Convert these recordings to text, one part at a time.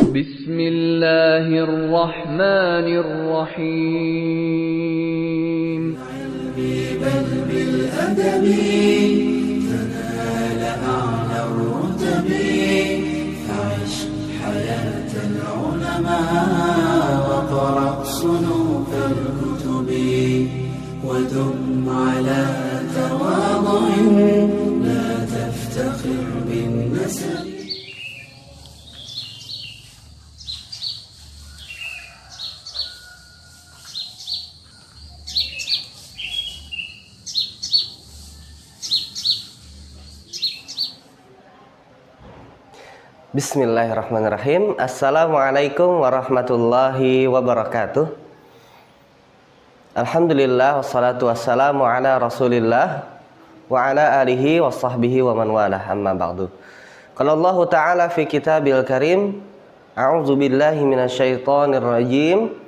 Bismillahirrahmanirrahim. بل بالأدب تنال أعلى الرتب فعش حياة العلماء وقرأ صنوف الكتب ودم على تواضع لا تفتخر بالنسب. Bismillahirrahmanirrahim. Assalamualaikum warahmatullahi wabarakatuh. Alhamdulillah wassalatu wassalamu ala Rasulillah wa ala alihi wa sahbihi wa man walah, amma ba'du. Qala Allah Ta'ala fi kitabil karim, a'udzu billahi minasyaitonir rajim.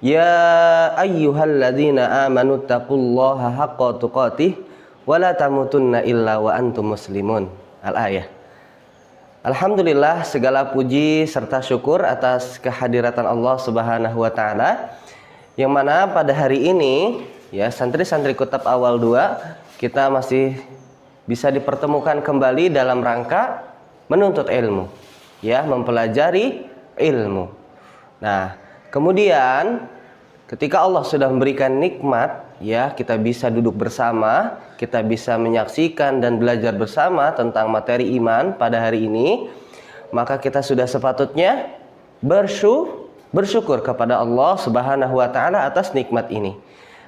Ya ayyuhalladzina amanu taqullaha haqqa tuqatih wa la tamutunna illa wa antum muslimun. Al-ayah. Alhamdulillah, segala puji serta syukur atas kehadiran Allah Subhanahu wa Ta'ala, yang mana pada hari ini ya santri-santri Kutab Awal 2 kita masih bisa dipertemukan kembali dalam rangka menuntut ilmu, ya, mempelajari ilmu. Nah, kemudian ketika Allah sudah memberikan nikmat, ya, kita bisa duduk bersama, kita bisa menyaksikan dan belajar bersama tentang materi iman pada hari ini, maka kita sudah sepatutnya bersyukur kepada Allah Subhanahu wa Ta'ala atas nikmat ini.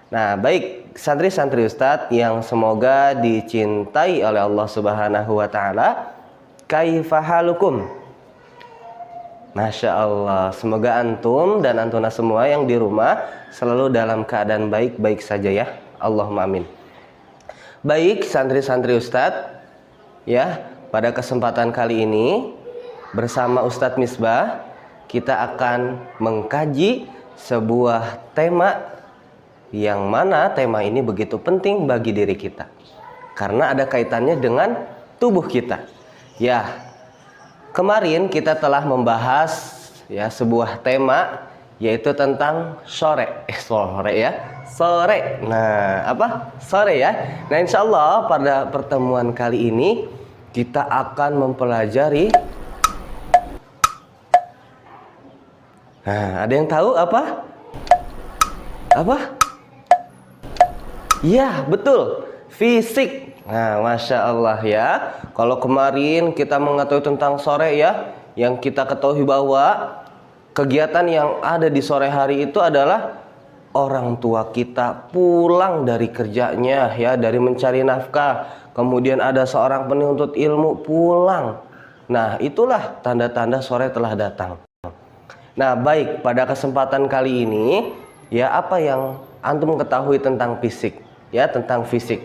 Nah, baik santri-santri Ustadz yang semoga dicintai oleh Allah Subhanahu wa Ta'ala, kaifa halukum? Masya Allah, semoga antum dan antuna semua yang di rumah selalu dalam keadaan baik-baik saja ya. Allahumma amin. Baik santri-santri Ustadz, ya, pada kesempatan kali ini bersama Ustadz Misbah kita akan mengkaji sebuah tema yang mana tema ini begitu penting bagi diri kita karena ada kaitannya dengan tubuh kita. Ya, kemarin kita telah membahas ya sebuah tema yaitu tentang sore. Sore. Nah, apa? Sore ya. Nah, insya Allah pada pertemuan kali ini kita akan mempelajari. Nah, ada yang tahu apa? Apa? Ya, betul. Fisik. Nah, Masya Allah ya. Kalau kemarin kita mengetahui tentang sore ya, yang kita ketahui bahwa kegiatan yang ada di sore hari itu adalah orang tua kita pulang dari kerjanya ya, dari mencari nafkah. Kemudian ada seorang penuntut ilmu pulang. Nah, itulah tanda-tanda sore telah datang. Nah, baik, pada kesempatan kali ini ya, apa yang antum ketahui tentang fisik? Ya, tentang fisik.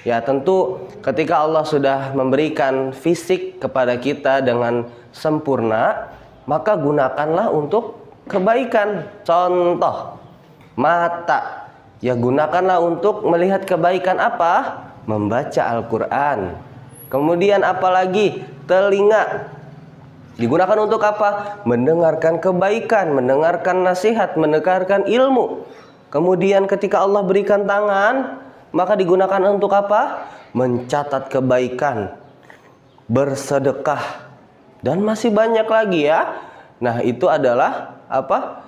Ya, tentu ketika Allah sudah memberikan fisik kepada kita dengan sempurna, maka gunakanlah untuk kebaikan. Contoh, mata. Ya, gunakanlah untuk melihat kebaikan apa? Membaca Al-Quran. Kemudian apalagi? Telinga. Digunakan untuk apa? Mendengarkan kebaikan, mendengarkan nasihat, mendengarkan ilmu. Kemudian ketika Allah berikan tangan, maka digunakan untuk apa? Mencatat kebaikan, bersedekah, dan masih banyak lagi ya. Nah, itu adalah apa?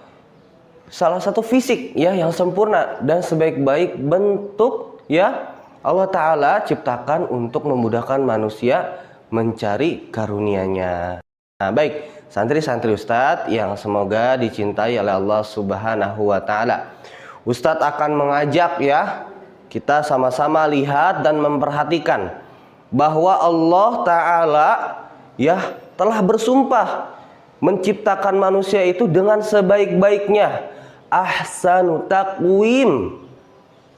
Salah satu fisik ya yang sempurna dan sebaik-baik bentuk ya Allah Ta'ala ciptakan untuk memudahkan manusia mencari karunia-Nya. Nah, baik santri-santri Ustadz yang semoga dicintai oleh Allah Subhanahu wa Ta'ala, Ustadz akan mengajak ya kita sama-sama lihat dan memperhatikan bahwa Allah Ta'ala ya telah bersumpah menciptakan manusia itu dengan sebaik-baiknya. Ahsanu taqwim,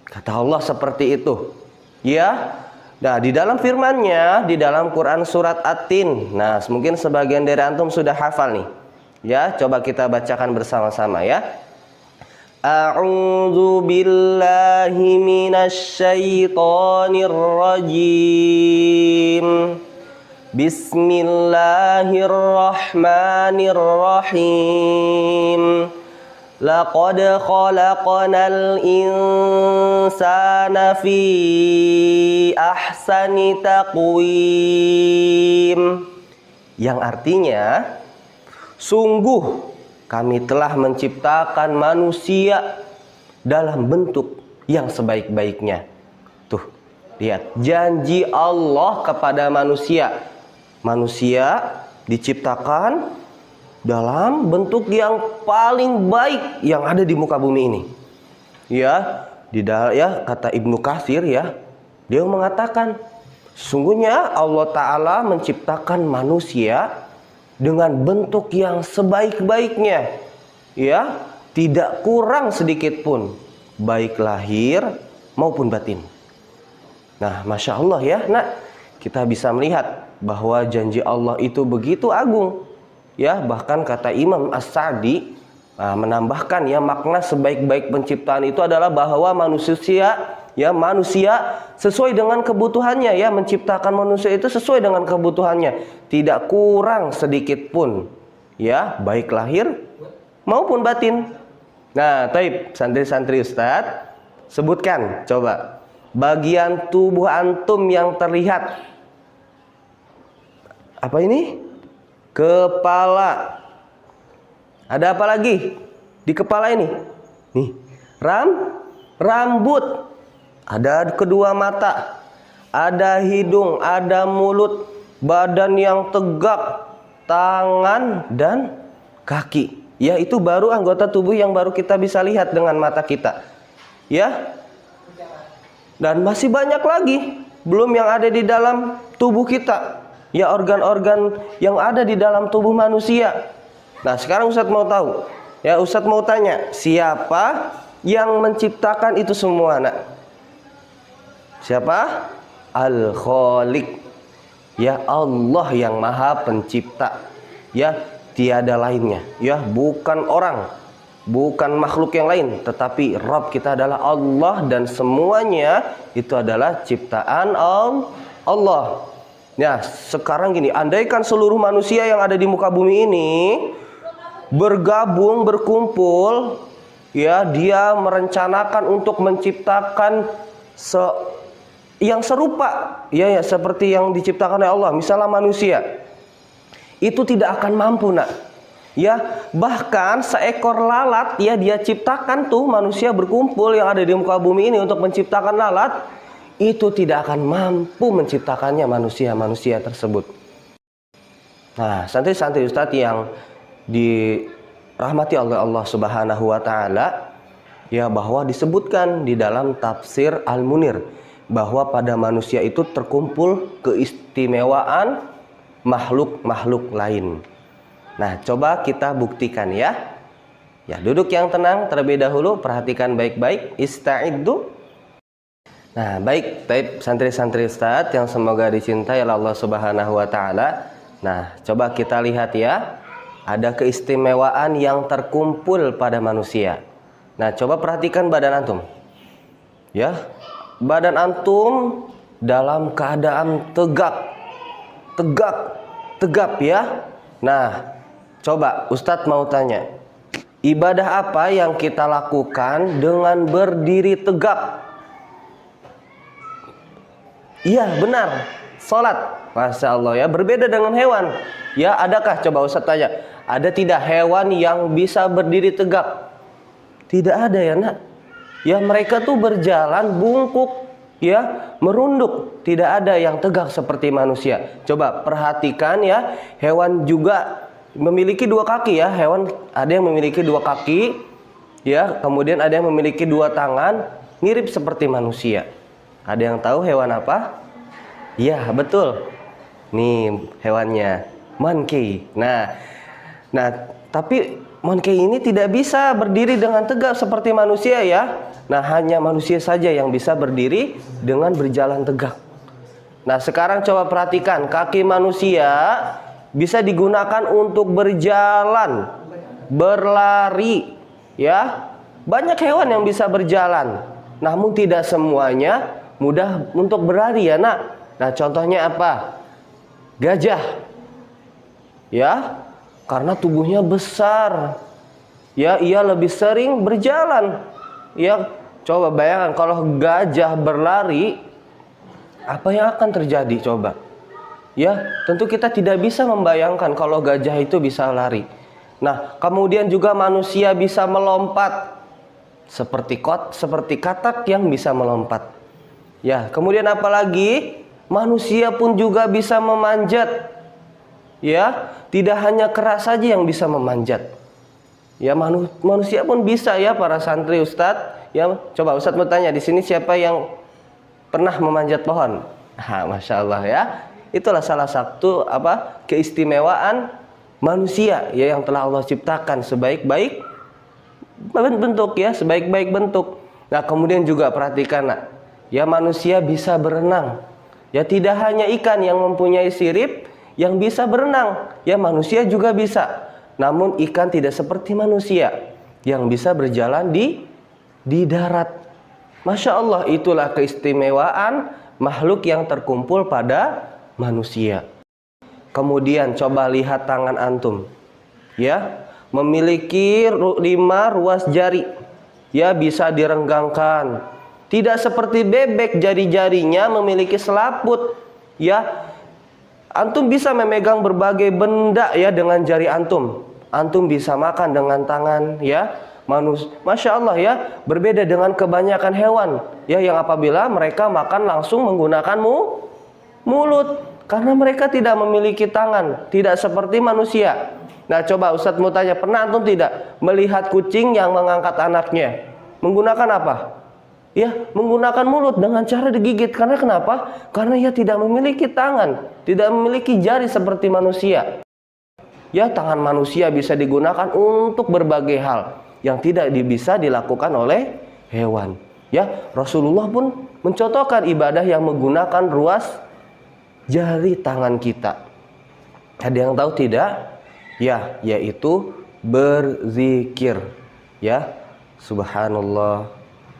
kata Allah seperti itu ya. Nah, di dalam firman-Nya di dalam Quran surat At-Tin. Nah, mungkin sebagian dari antum sudah hafal nih ya, coba kita bacakan bersama-sama ya. A'udzu billahi minasy syaithanir rajim. Bismillahirrahmanirrahim. Laqad khalaqnal insana fi ahsani taqwim. Yang artinya, sungguh kami telah menciptakan manusia dalam bentuk yang sebaik-baiknya. Tuh, lihat janji Allah kepada manusia. Manusia diciptakan dalam bentuk yang paling baik yang ada di muka bumi ini. Ya, kata Ibnu Katsir ya, dia mengatakan sesungguhnya Allah Ta'ala menciptakan manusia dengan bentuk yang sebaik-baiknya. Ya, tidak kurang sedikit pun, baik lahir maupun batin. Nah, Masya Allah ya, kita bisa melihat bahwa janji Allah itu begitu agung. Ya, bahkan kata Imam As-Sa'di menambahkan ya, makna sebaik-baik penciptaan itu adalah bahwa manusia sesuai dengan kebutuhannya, ya, menciptakan manusia itu sesuai dengan kebutuhannya, tidak kurang sedikit pun, ya, baik lahir maupun batin. Nah, taib santri-santri Ustadz, sebutkan coba bagian tubuh antum yang terlihat. Apa ini? Kepala. Ada apa lagi di kepala ini? Nih, rambut. Ada kedua mata. Ada hidung, ada mulut, badan yang tegak, tangan dan kaki. Ya, itu baru anggota tubuh yang baru kita bisa lihat dengan mata kita. Ya. Dan masih banyak lagi belum yang ada di dalam tubuh kita. Ya, organ-organ yang ada di dalam tubuh manusia. Nah, sekarang Ustadz mau tahu. Ya, Ustadz mau tanya, siapa yang menciptakan itu semua, Nak? Siapa? Al-Khaliq. Ya, Allah yang Maha Pencipta. Ya, tiada lainnya. Ya, bukan orang, bukan makhluk yang lain, tetapi Rabb kita adalah Allah, dan semuanya itu adalah ciptaan Allah. Ya, sekarang gini, andaikan seluruh manusia yang ada di muka bumi ini bergabung, berkumpul, ya, dia merencanakan untuk menciptakan yang serupa, ya, seperti yang diciptakan oleh Allah, misalnya manusia, itu tidak akan mampu, Nak. Ya, bahkan seekor lalat, ya, dia ciptakan tuh manusia berkumpul yang ada di muka bumi ini untuk menciptakan lalat, itu tidak akan mampu menciptakannya manusia tersebut. Nah, santri-santri Ustadz yang dirahmati oleh Allah Subhanahu wa Ta'ala, ya, bahwa disebutkan di dalam tafsir Al-Munir bahwa pada manusia itu terkumpul keistimewaan makhluk-makhluk lain. Nah, coba kita buktikan ya. Ya, duduk yang tenang terlebih dahulu, perhatikan baik-baik, ista'iddu. Nah, baik, santri-santri Ustadz yang semoga dicintai oleh Allah Subhanahu wa Ta'ala. Nah, coba kita lihat ya, ada keistimewaan yang terkumpul pada manusia. Nah, coba perhatikan badan antum. Ya, badan antum dalam keadaan tegap ya. Nah, coba Ustadz mau tanya, ibadah apa yang kita lakukan dengan berdiri tegap? Iya, benar, sholat. Masya Allah ya, berbeda dengan hewan. Ya, adakah, coba Ustadz tanya, ada tidak hewan yang bisa berdiri tegap? Tidak ada ya, Nak. Ya, mereka tuh berjalan bungkuk, ya, merunduk. Tidak ada yang tegak seperti manusia. Coba perhatikan ya, hewan juga memiliki dua kaki ya. Hewan ada yang memiliki dua kaki, ya, kemudian ada yang memiliki dua tangan, mirip seperti manusia. Ada yang tahu hewan apa? Ya, betul. Nih hewannya, monkey. Nah, tapi monkey ini tidak bisa berdiri dengan tegak seperti manusia ya. Nah, hanya manusia saja yang bisa berdiri dengan berjalan tegak. Nah, sekarang coba perhatikan, kaki manusia bisa digunakan untuk berjalan, berlari, ya. Banyak hewan yang bisa berjalan, namun tidak semuanya mudah untuk berlari ya, Nak. Nah, contohnya apa? gajah. Ya, karena tubuhnya besar. Ya, ia lebih sering berjalan. Ya, coba bayangkan kalau gajah berlari, apa yang akan terjadi coba? Ya, tentu kita tidak bisa membayangkan kalau gajah itu bisa lari. Nah, kemudian juga manusia bisa melompat seperti katak yang bisa melompat. Ya, kemudian apalagi manusia pun juga bisa memanjat. Ya, tidak hanya kera saja yang bisa memanjat. Ya, manusia pun bisa ya para santri Ustadz. Ya, coba Ustadz mau tanya di sini siapa yang pernah memanjat pohon? Masya Allah ya. Itulah salah satu keistimewaan manusia ya yang telah Allah ciptakan sebaik-baik bentuk ya, sebaik-baik bentuk. Nah, kemudian juga perhatikan ya, manusia bisa berenang. Ya, tidak hanya ikan yang mempunyai sirip yang bisa berenang, ya manusia juga bisa. Namun ikan tidak seperti manusia yang bisa berjalan di darat. Masya Allah, itulah keistimewaan makhluk yang terkumpul pada manusia. Kemudian coba lihat tangan antum. Ya, memiliki 5 ruas jari. Ya, bisa direnggangkan. Tidak seperti bebek jari-jarinya memiliki selaput. Ya, antum bisa memegang berbagai benda ya dengan jari antum. Antum bisa makan dengan tangan ya. Masya Allah ya, berbeda dengan kebanyakan hewan ya yang apabila mereka makan langsung menggunakan mulut karena mereka tidak memiliki tangan, tidak seperti manusia. Nah, coba Ustadz mau tanya, pernah antum tidak melihat kucing yang mengangkat anaknya menggunakan apa? Ya, menggunakan mulut dengan cara digigit. Karena kenapa? Karena ia tidak memiliki tangan, tidak memiliki jari seperti manusia. Ya, tangan manusia bisa digunakan untuk berbagai hal yang tidak bisa dilakukan oleh hewan. Ya, Rasulullah pun mencontohkan ibadah yang menggunakan ruas jari tangan kita. Ada yang tahu tidak? Ya, yaitu berzikir. Ya, subhanallah,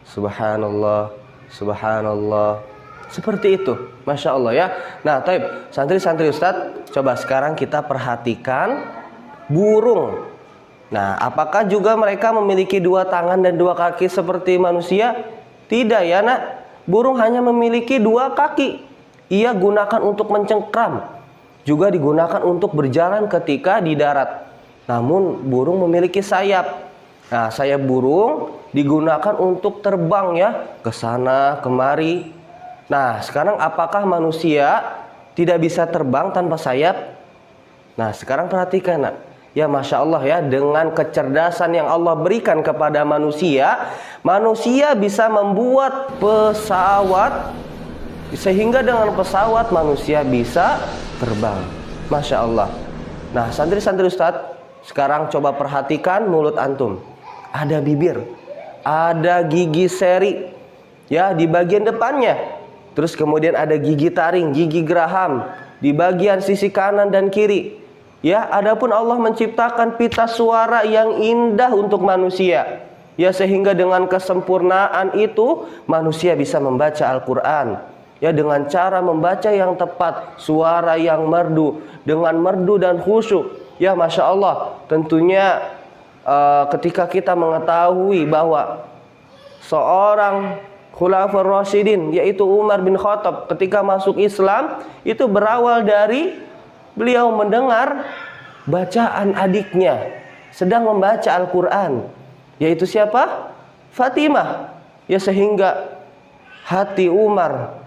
subhanallah, subhanallah. Seperti itu, Masya Allah ya. Nah, taib, santri-santri Ustadz, coba sekarang kita perhatikan burung. Nah, apakah juga mereka memiliki 2 tangan dan 2 kaki seperti manusia? Tidak ya nak. Burung hanya memiliki 2 kaki. Ia gunakan untuk mencengkram. Juga digunakan untuk berjalan ketika di darat. Namun burung memiliki sayap. Nah, sayap burung digunakan untuk terbang ya, ke sana kemari. Nah, sekarang apakah manusia tidak bisa terbang tanpa sayap? Nah, sekarang perhatikan nak. Ya, Masya Allah ya, dengan kecerdasan yang Allah berikan kepada manusia, manusia bisa membuat pesawat, sehingga dengan pesawat manusia bisa terbang. Masya Allah. Nah, santri-santri Ustadz, sekarang coba perhatikan mulut antum. Ada bibir, ada gigi seri ya di bagian depannya. Terus kemudian ada gigi taring, gigi geraham di bagian sisi kanan dan kiri. Ya, adapun Allah menciptakan pita suara yang indah untuk manusia. Ya, sehingga dengan kesempurnaan itu manusia bisa membaca Al-Qur'an. Ya, dengan cara membaca yang tepat, suara yang merdu, dengan merdu dan khusyuk. Ya, Masya Allah, tentunya ketika kita mengetahui bahwa seorang Khulafaur Rasyidin, yaitu Umar bin Khattab, ketika masuk Islam, itu berawal dari beliau mendengar bacaan adiknya sedang membaca Al-Quran, yaitu siapa? Fatimah. Ya, sehingga hati Umar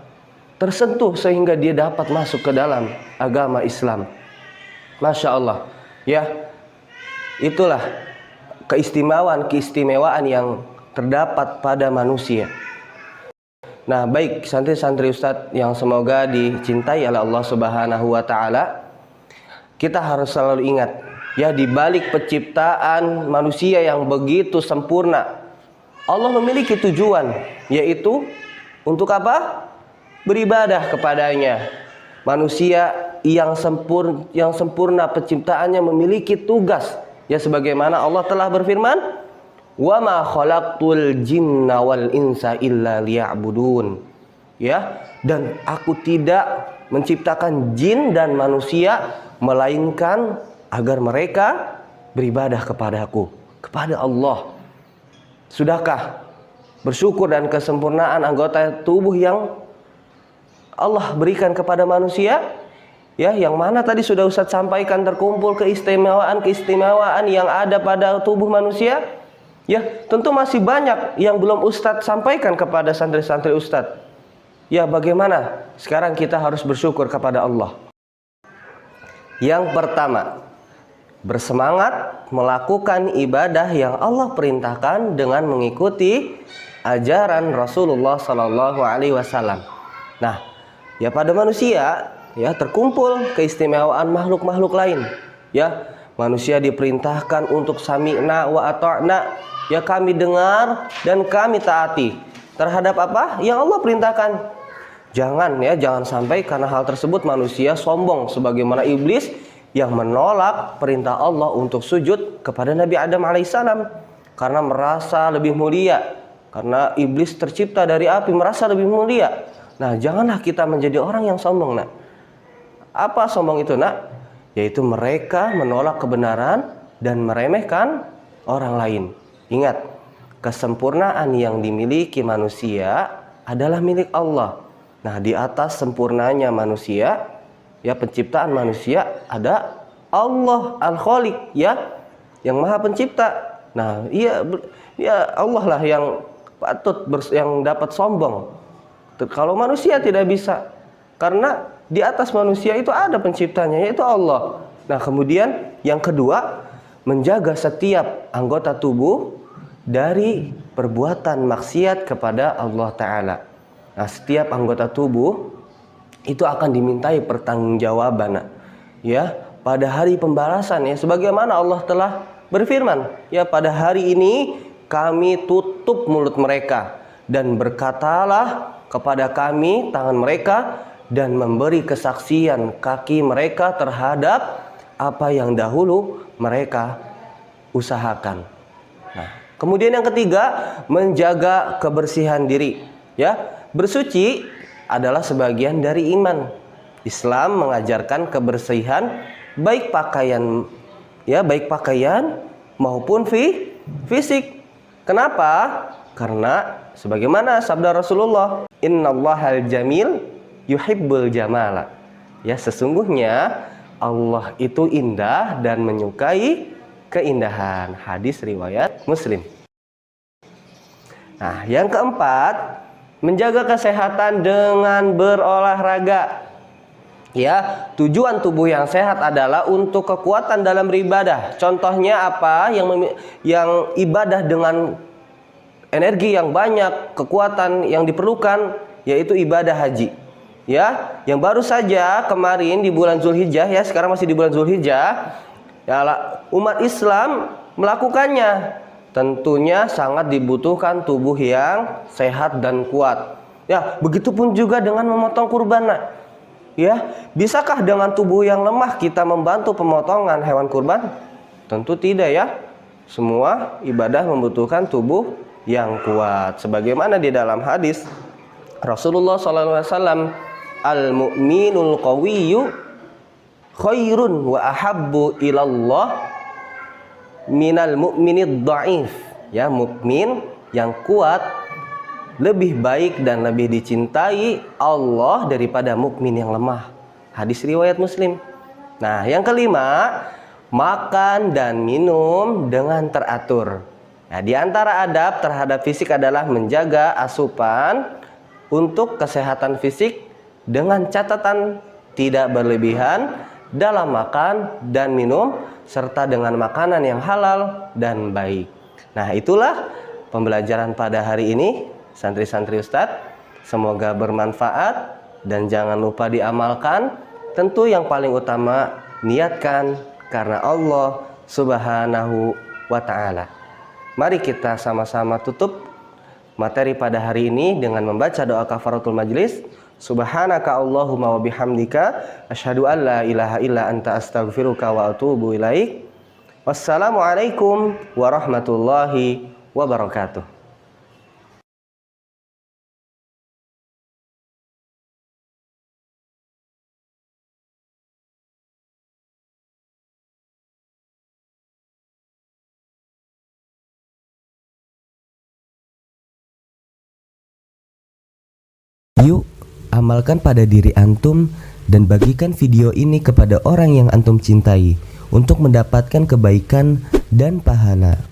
tersentuh sehingga dia dapat masuk ke dalam agama Islam. Masya Allah. Ya, itulah keistimewaan yang terdapat pada manusia. Nah, baik santri-santri Ustadz yang semoga dicintai oleh Allah Subhanahu wa taala, kita harus selalu ingat ya, di balik penciptaan manusia yang begitu sempurna, Allah memiliki tujuan, yaitu untuk apa? Beribadah kepadanya. Manusia yang sempurna penciptaannya memiliki tugas. Ya, sebagaimana Allah telah berfirman, "Wa ma khalaqtul jinna wal insa illa liya'budun." Ya, dan aku tidak menciptakan jin dan manusia, melainkan agar mereka beribadah kepadaku, kepada Allah. Sudahkah bersyukur dan kesempurnaan anggota tubuh yang Allah berikan kepada manusia? Ya, yang mana tadi sudah Ustadz sampaikan, terkumpul keistimewaan yang ada pada tubuh manusia. Ya, tentu masih banyak yang belum Ustadz sampaikan kepada santri-santri Ustadz. Ya, bagaimana? Sekarang kita harus bersyukur kepada Allah. Yang pertama, bersemangat melakukan ibadah yang Allah perintahkan dengan mengikuti ajaran Rasulullah Sallallahu Alaihi Wasallam. Nah, ya pada manusia ya terkumpul keistimewaan makhluk-makhluk lain. Ya, manusia diperintahkan untuk sami'na wa ata'na, ya kami dengar dan kami taati terhadap apa yang Allah perintahkan. Jangan sampai karena hal tersebut manusia sombong sebagaimana iblis yang menolak perintah Allah untuk sujud kepada Nabi Adam alaihissalam karena merasa lebih mulia. Karena iblis tercipta dari api, merasa lebih mulia. Nah, janganlah kita menjadi orang yang sombong, nak. Apa sombong itu, nak? Yaitu mereka menolak kebenaran dan meremehkan orang lain. Ingat, kesempurnaan yang dimiliki manusia adalah milik Allah. Nah, di atas sempurnanya manusia, ya penciptaan manusia, ada Allah Al-Khaliq, ya, yang Maha Pencipta. Nah, ya Allah lah yang patut yang dapat sombong. Kalau manusia tidak bisa, karena di atas manusia itu ada penciptanya, yaitu Allah. Nah, kemudian yang kedua, menjaga setiap anggota tubuh dari perbuatan maksiat kepada Allah Ta'ala. Nah, setiap anggota tubuh itu akan dimintai pertanggungjawaban, ya, pada hari pembalasan, ya, sebagaimana Allah telah berfirman, ya, pada hari ini kami tutup mulut mereka dan berkatalah kepada kami tangan mereka dan memberi kesaksian kaki mereka terhadap apa yang dahulu mereka usahakan. Nah, kemudian yang ketiga, menjaga kebersihan diri, ya. Bersuci adalah sebagian dari iman. Islam mengajarkan kebersihan baik pakaian, ya, baik pakaian maupun fisik. Kenapa? Karena sebagaimana sabda Rasulullah, innallahal jamil yuhibbul jamala. Ya, sesungguhnya Allah itu indah dan menyukai keindahan. Hadis riwayat Muslim. Nah, yang keempat, menjaga kesehatan dengan berolahraga. Ya, tujuan tubuh yang sehat adalah untuk kekuatan dalam beribadah. Contohnya apa? Yang ibadah dengan energi yang banyak, kekuatan yang diperlukan, yaitu ibadah haji. Ya, yang baru saja kemarin di bulan Zulhijjah, ya, sekarang masih di bulan Zulhijjah, ya, umat Islam melakukannya. Tentunya sangat dibutuhkan tubuh yang sehat dan kuat. Ya, begitupun juga dengan memotong kurban. Ya, bisakah dengan tubuh yang lemah kita membantu pemotongan hewan kurban? Tentu tidak, ya. Semua ibadah membutuhkan tubuh yang kuat. Sebagaimana di dalam hadis Rasulullah SAW, al-mu'minul qawiyyu khairun wa ahabbu ilallah minal mu'minid dha'if. Ya, mukmin yang kuat lebih baik dan lebih dicintai Allah daripada mukmin yang lemah. Hadis riwayat Muslim. Nah, yang kelima, makan dan minum dengan teratur. Nah, di antara adab terhadap fisik adalah menjaga asupan untuk kesehatan fisik dengan catatan tidak berlebihan dalam makan dan minum, serta dengan makanan yang halal dan baik. Nah, itulah pembelajaran pada hari ini, santri-santri Ustadz. Semoga bermanfaat dan jangan lupa diamalkan. Tentu yang paling utama, niatkan karena Allah Subhanahu wa Ta'ala. Mari kita sama-sama tutup materi pada hari ini dengan membaca doa kafaratul majlis. Subhanaka Allahumma wa bihamdika asyhadu an la ilaha illa anta astaghfiruka wa atubu ilaik. Wassalamualaikum warahmatullahi wabarakatuh. Yuk, amalkan pada diri antum dan bagikan video ini kepada orang yang antum cintai untuk mendapatkan kebaikan dan pahala.